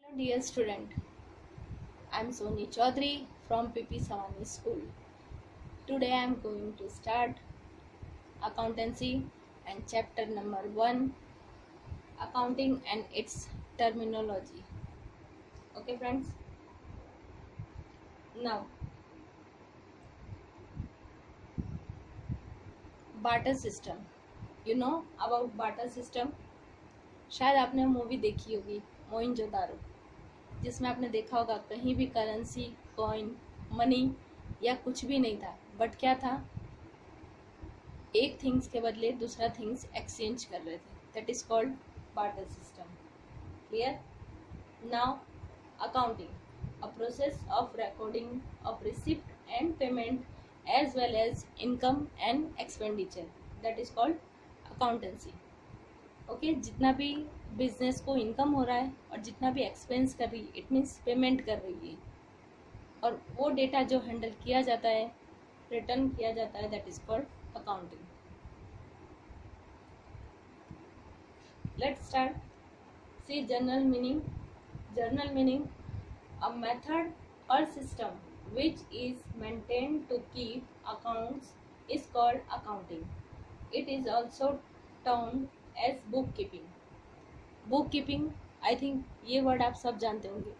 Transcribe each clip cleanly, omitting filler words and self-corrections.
Hello dear student, I am Soni Chaudhary from PP Savani School. Today I am going to start accountancy and chapter number 1, accounting and its terminology. Okay friends, now barter system. You know about barter system? शायद आपने movie देखी होगी मोइनजोदारो, जिसमें आपने देखा होगा कहीं भी करेंसी, कॉइन, मनी या कुछ भी नहीं था, बट क्या था, एक थिंग्स के बदले दूसरा थिंग्स एक्सचेंज कर रहे थे. That is called barter system. Clear? Now accounting, a process of recording of receipt and payment as well as income and expenditure. That is called accountancy. Okay, जितना भी बिजनेस को income हो रहा है और जितना भी एक्सपेंस कर रही है, इट मीन्स पेमेंट कर रही है, और वो डेटा जो हैंडल किया जाता है, रिटर्न किया जाता है, that is called accounting. Let's start. See general meaning. General meaning, a method or system which is maintained to keep accounts is called accounting. It is also termed as bookkeeping. bookkeeping, I think ये word आप सब जानते होंगे.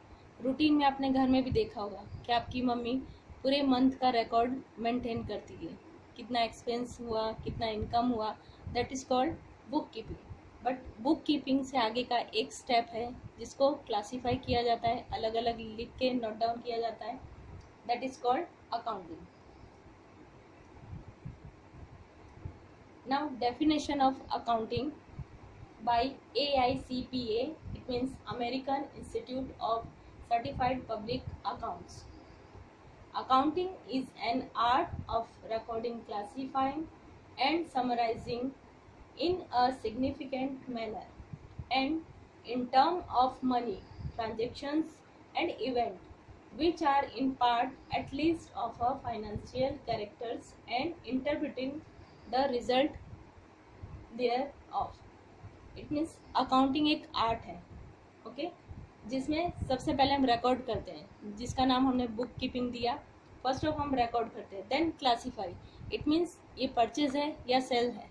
Routine में आपने घर में भी देखा होगा कि आपकी मम्मी पूरे मंथ का रिकॉर्ड मेंटेन करती है, कितना एक्सपेंस हुआ, कितना इनकम हुआ. That is called book keeping. But book keeping से आगे का एक स्टेप है जिसको क्लासीफाई किया जाता है, अलग अलग लिख के नोट डाउन किया जाता है. That is called accounting. Now definition of accounting by AICPA, it means American Institute of Certified Public Accounts. Accounting is an art of recording, classifying and summarizing in a significant manner and in term of money, transactions and event which are in part at least of a financial characters and interpreting the result thereof. It means accounting एक art है, okay, जिसमें सबसे पहले हम record करते हैं, जिसका नाम हमने बुक कीपिंग दिया. फर्स्ट ऑफ हम रिकॉर्ड करते हैं, देन क्लासीफाई. इट मीन्स ये परचेज है या सेल है,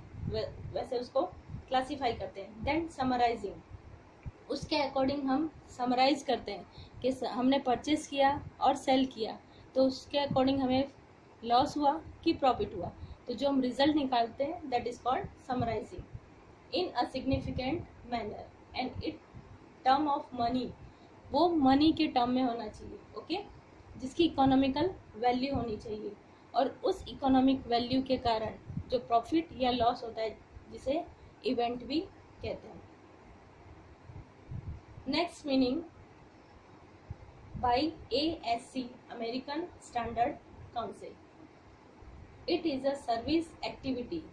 वैसे उसको क्लासीफाई करते हैं. देन समराइजिंग, उसके अकॉर्डिंग हम समराइज करते हैं कि हमने परचेज किया और सेल किया, तो उसके अकॉर्डिंग हमें लॉस हुआ कि प्रॉफिट हुआ, तो जो हम रिजल्ट निकालते हैं that is called summarising in a significant manner and it term of money, वो मनी के टर्म में होना चाहिए, ओके, जिसकी इकोनॉमिकल वैल्यू होनी चाहिए, और उस इकोनॉमिक वैल्यू के कारण जो प्रॉफिट या लॉस होता है, जिसे इवेंट भी कहते हैं. Next meaning, by ASC, American standard council. It is a service activity.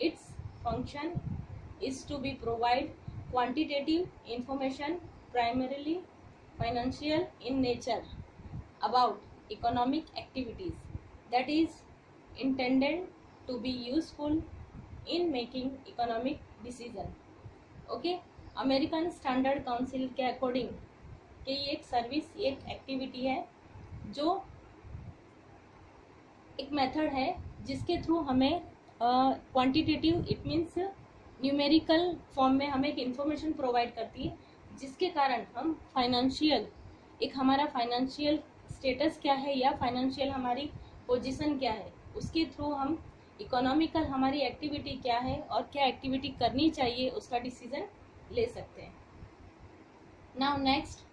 It's function is to be provide quantitative information, primarily financial in nature, about economic activities that is intended to be useful in making economic decision. Okay, American standard council के according कि ये एक service, एक activity है, जो एक method है जिसके थ्रू हमें quantitative, it means numerical form में हमें एक इंफॉर्मेशन प्रोवाइड करती है, जिसके कारण हम फाइनेंशियल, एक हमारा फाइनेंशियल स्टेटस क्या है या फाइनेंशियल हमारी पोजीशन क्या है, उसके थ्रू हम इकोनॉमिकल हमारी एक्टिविटी क्या है और क्या एक्टिविटी करनी चाहिए उसका डिसीजन ले सकते हैं. Now next,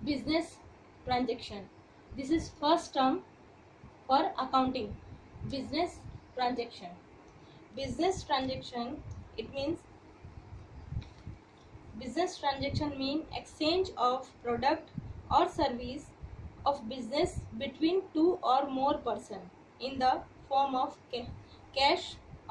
business transaction. This is first term for accounting, business transaction. Business transaction, it means business transaction mean exchange of product or service of business between two or more person in the form of cash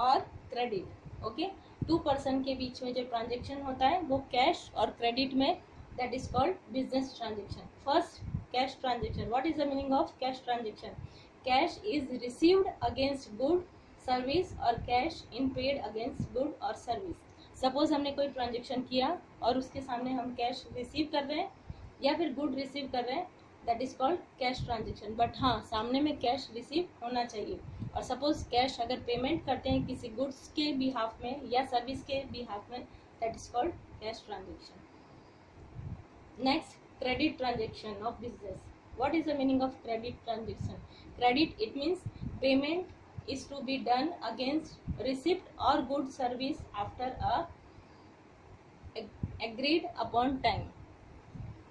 or credit. Okay, two person के बीच में जो transaction होता है वो cash और credit में, that is called business transaction. First, cash transaction. What is the meaning of cash transaction? Cash is received against good service or cash in paid against good or service. Suppose हमने कोई transaction किया और उसके सामने हम cash receive कर रहे हैं, या फिर गुड रिसीव कर रहे हैं, that is called cash transaction. But हाँ, सामने में कैश रिसीव होना चाहिए। और सपोज कैश अगर पेमेंट करते हैं किसी गुड्स के बिहाफ में या सर्विस के बिहाफ में, that is called cash transaction. Next, credit transaction of business. What is the meaning of credit transaction? Credit, it means payment is to be done against receipt or good service after a agreed upon time.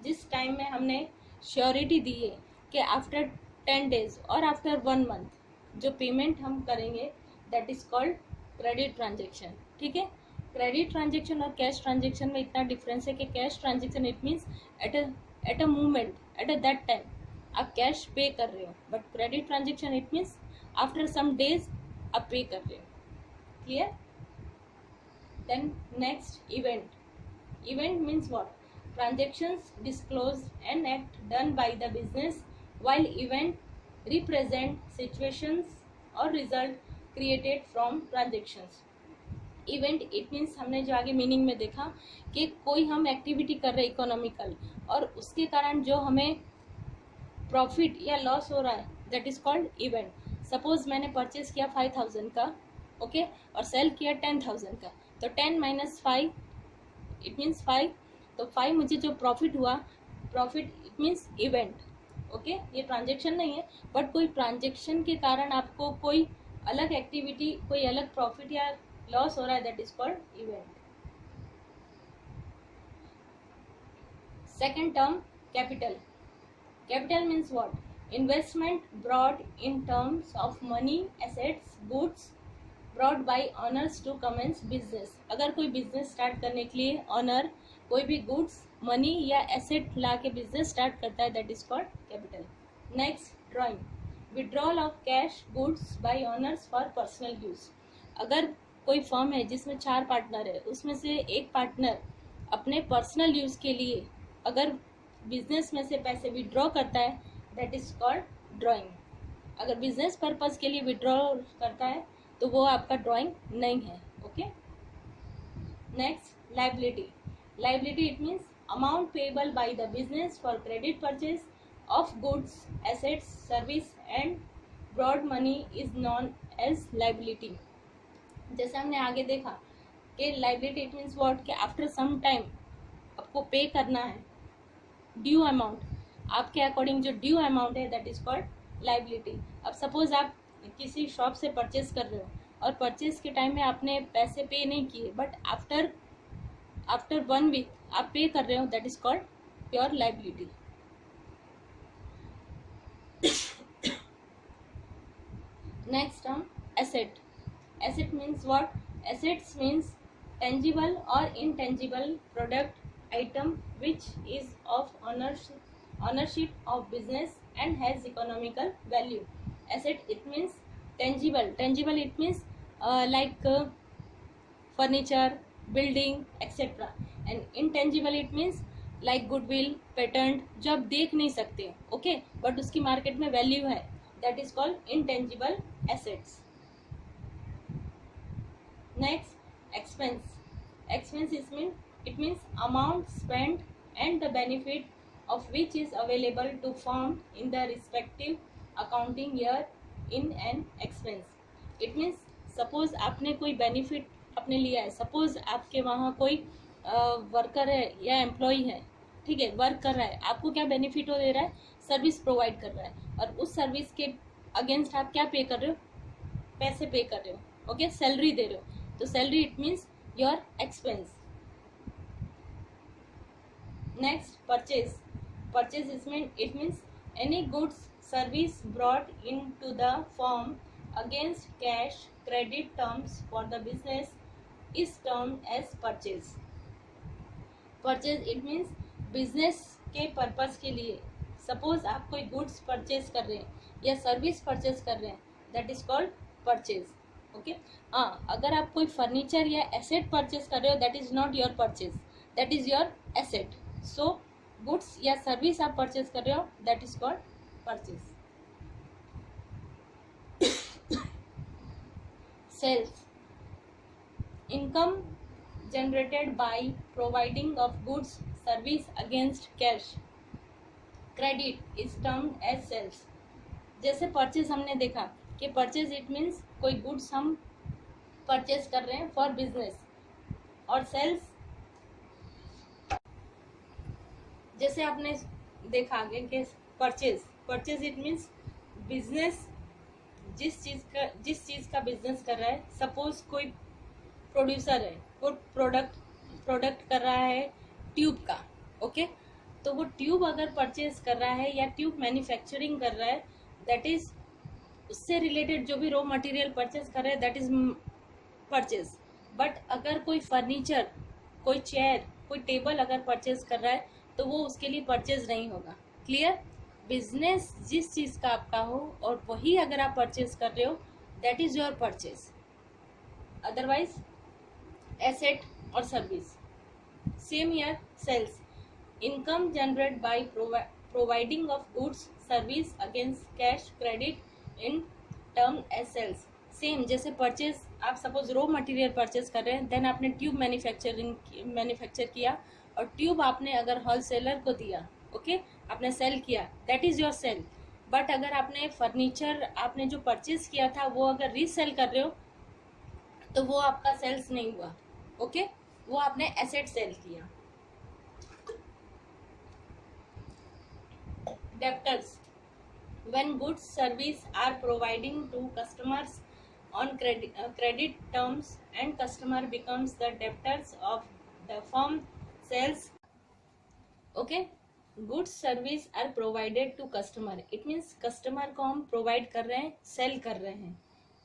जिस time में हमने surety दी है कि after 10 days और after 1 month जो payment हम करेंगे, that is called credit transaction. ठीक है, क्रेडिट ट्रांजेक्शन और कैश ट्रांजेक्शन में इतना डिफरेंस है कि cash transaction it means at a moment, at a that time आप कैश पे कर रहे हो, but credit transaction it means after some days आप पे कर रहे हो। Clear? Then next, event. Event means what? Transactions disclosed and act done by the business, while event represent situations or result created from transactions. Event it means हमने जो आगे meaning में देखा कि कोई हम एक्टिविटी कर रहे इकोनॉमिकल और उसके कारण जो हमें प्रॉफिट या लॉस हो रहा है, that is called event. Suppose मैंने परचेज किया 5000 का, ओके, और सेल किया 10,000 का, तो 10 - 5 इट मीन्स 5, तो 5 मुझे जो प्रॉफिट हुआ, profit it means event. Okay, ये ट्रांजेक्शन नहीं है, बट कोई ट्रांजेक्शन के कारण आपको कोई अलग एक्टिविटी, कोई अलग प्रॉफिट या लॉस हो रहा है, that is called event. Second term, capital. Capital means what? Investment brought in terms of money, assets, goods brought by owners to commence business. अगर कोई बिजनेस स्टार्ट करने के लिए ऑनर कोई भी गुड्स, मनी या एसेट ला के बिजनेस स्टार्ट करता है, that is called capital. Next, drawing. Withdrawal of cash goods by honours for personal use. अगर कोई फर्म है जिसमें 4 पार्टनर है, उसमें से एक पार्टनर अपने पर्सनल यूज के लिए अगर बिजनेस में से पैसे विड्रॉ करता है, दैट इज कॉल्ड ड्रॉइंग। अगर बिजनेस पर्पज के लिए विड्रॉ करता है तो वो आपका ड्रॉइंग नहीं है। Okay, next, liability. Liability it means amount payable by the business for credit purchase of goods, assets, service and borrowed money is known as liability. जैसे हमने आगे देखा कि लाइबिलिटी इट मीन्स व्हाट, कि आफ्टर सम टाइम आपको pay करना है due amount, आपके अकॉर्डिंग जो ड्यू अमाउंट है, दैट इज कॉल्ड लाइबिलिटी। अब सपोज आप किसी शॉप से परचेज कर रहे हो और परचेज के टाइम में आपने पैसे पे नहीं किए, बट आफ्टर 1 week आप पे कर रहे हो, that is called pure liability. Next term, asset. Asset means what? Assets means tangible or intangible product, item which is of ownership of business and has economical value. Asset it means tangible. Tangible it means like furniture, building, etc. And intangible it means like goodwill, patent, जो आप देख नहीं सकते, okay, but उसकी market में value है, that is called intangible assets. Next, expense. Expense it means amount spent and the benefit of which is available to firm in the respective accounting year in an expense. It means suppose आपने कोई benefit अपने लिया है, suppose आपके वहाँ कोई worker है या एम्प्लॉई है, ठीक है, वर्क कर रहा है, आपको क्या बेनिफिट हो दे रहा है? सर्विस प्रोवाइड कर रहा है, और उस सर्विस के अगेंस्ट आप क्या पे कर रहे हो? पैसे पे कर रहे हो, ओके, सैलरी दे रहे हो, तो salary it means your expense. Next, purchase. Purchase it means any goods service brought into the firm against cash credit terms for the business is termed as purchase. Purchase it means business के purpose के लिए, suppose आप कोई goods purchase कर रहे हैं या service purchase कर रहे हैं, that is called purchase. Okay, हाँ, अगर आप कोई फर्नीचर या एसेट परचेज कर रहे हो, that is not your purchase, that is your asset. So goods या सर्विस आप परचेज कर रहे हो, that is called purchase. Sales, income generated by providing of goods service against cash credit is termed as sales. जैसे purchase हमने देखा कि purchase it means कोई गुड्स हम परचेज कर रहे हैं फॉर बिजनेस, और सेल्स जैसे आपने देखा आगे कि परचेज इट मीन्स बिजनेस जिस चीज़ का बिजनेस कर रहा है। सपोज कोई प्रोड्यूसर है, वो प्रोडक्ट कर रहा है ट्यूब का, ओके, तो वो ट्यूब अगर परचेज कर रहा है या ट्यूब मैन्युफैक्चरिंग कर रहा है, दैट इज उससे रिलेटेड जो भी रॉ मटेरियल परचेज कर रहा है दैट इज परचेज। बट अगर कोई फर्नीचर, कोई चेयर, कोई टेबल अगर परचेज कर रहा है तो वो उसके लिए परचेज नहीं होगा। क्लियर? बिजनेस जिस चीज़ का आपका हो और वही अगर आप परचेज कर रहे हो that is your purchase. Otherwise asset or service. Same year sales, income generate by providing of goods service against cash credit in term as sales. Same जैसे परचेज, आप सपोज रॉ मटेरियल परचेज कर रहे हैं, then आपने tube manufacture किया और tube आपने अगर होलसेलर को दिया, ओके, आपने सेल किया, that is your sale. But अगर आपने फर्नीचर आपने जो परचेज किया था वो अगर रीसेल कर रहे हो तो वो आपका सेल्स नहीं हुआ, ओके, वो आपने एसेट सेल किया। Debtors, when goods service are providing to customers on credit terms and customer becomes the debtors of the firm sells, okay, goods service are provided to customer, it means customer को हम provide कर रहे हैं, sell कर रहे हैं,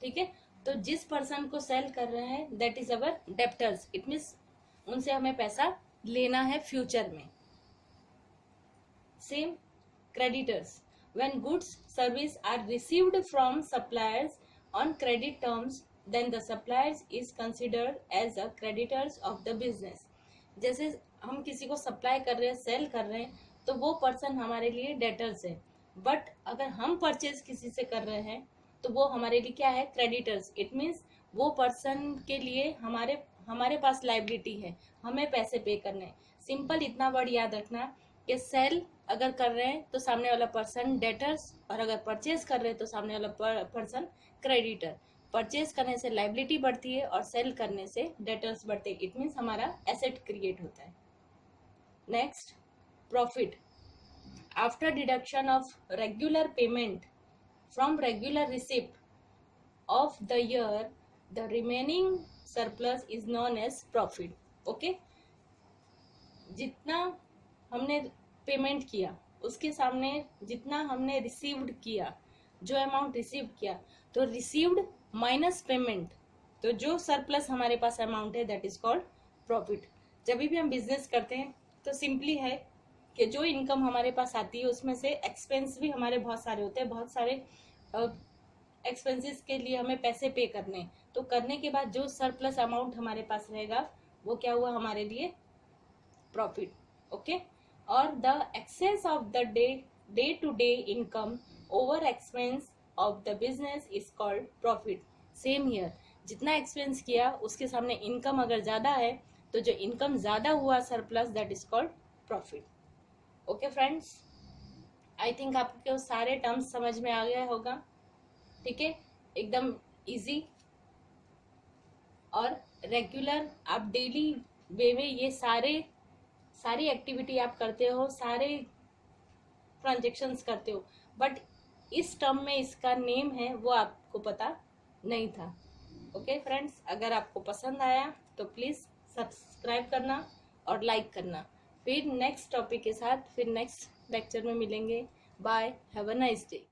ठीक है। तो जिस पर्सन को सेल कर रहे हैं that is our debtors, it means उनसे हमें पैसा लेना है फ्यूचर में। Same creditors, when goods service are received from suppliers on credit terms then the suppliers is considered as a creditors of the business। जैसे हम किसी को सप्लाई कर रहे हैं, सेल कर रहे हैं, तो वो पर्सन हमारे लिए डेटर्स है। बट अगर हम परचेज किसी से कर रहे हैं तो वो हमारे लिए क्या है? क्रेडिटर्स। इट मीन्स वो पर्सन के लिए हमारे पास लाइबिलिटी है, हमें पैसे पे करने हैं। सिंपल इतना वर्ड याद रखना कि सेल अगर कर रहे हैं तो सामने वाला पर्सन डेटर्स, और अगर परचेज कर रहे हैं तो सामने वाला पर्सन क्रेडिटर। परचेज करने से लाइबिलिटी बढ़ती है और सेल करने से डेटर्स बढ़ते हैं। इट मीन्स हमारा एसेट क्रिएट होता है। Next, profit. After deduction of regular payment from regular receipt of the year the remaining surplus is known as profit. Okay, जितना हमने पेमेंट किया उसके सामने जितना हमने रिसीव्ड किया, जो अमाउंट रिसीव किया, तो रिसीव्ड माइनस पेमेंट, तो जो सरप्लस हमारे पास अमाउंट है दैट इज कॉल्ड प्रॉफिट। जब भी हम बिजनेस करते हैं तो सिंपली है कि जो इनकम हमारे पास आती है उसमें से एक्सपेंस भी हमारे बहुत सारे होते हैं, बहुत सारे एक्सपेंसेस के लिए हमें पैसे पे करने, तो करने के बाद जो सरप्लस अमाउंट हमारे पास रहेगा वो क्या हुआ? हमारे लिए प्रॉफिट। ओके, और the excess of the day to day income over expense of the business is called profit. Same here, जितना एक्सपेंस किया उसके सामने इनकम अगर ज्यादा है तो जो इनकम ज्यादा हुआ surplus that is called profit. Okay friends, I think आपको सारे टर्म्स समझ में आ गया होगा, ठीक है, एकदम इजी और रेगुलर। आप डेली वे में ये सारी एक्टिविटी आप करते हो, सारे ट्रांजेक्शंस करते हो, बट इस टर्म में इसका नेम है वो आपको पता नहीं था। ओके फ्रेंड्स, अगर आपको पसंद आया तो प्लीज़ सब्सक्राइब करना और लाइक करना। फिर नेक्स्ट टॉपिक के साथ फिर नेक्स्ट लेक्चर में मिलेंगे। Bye, have a nice day.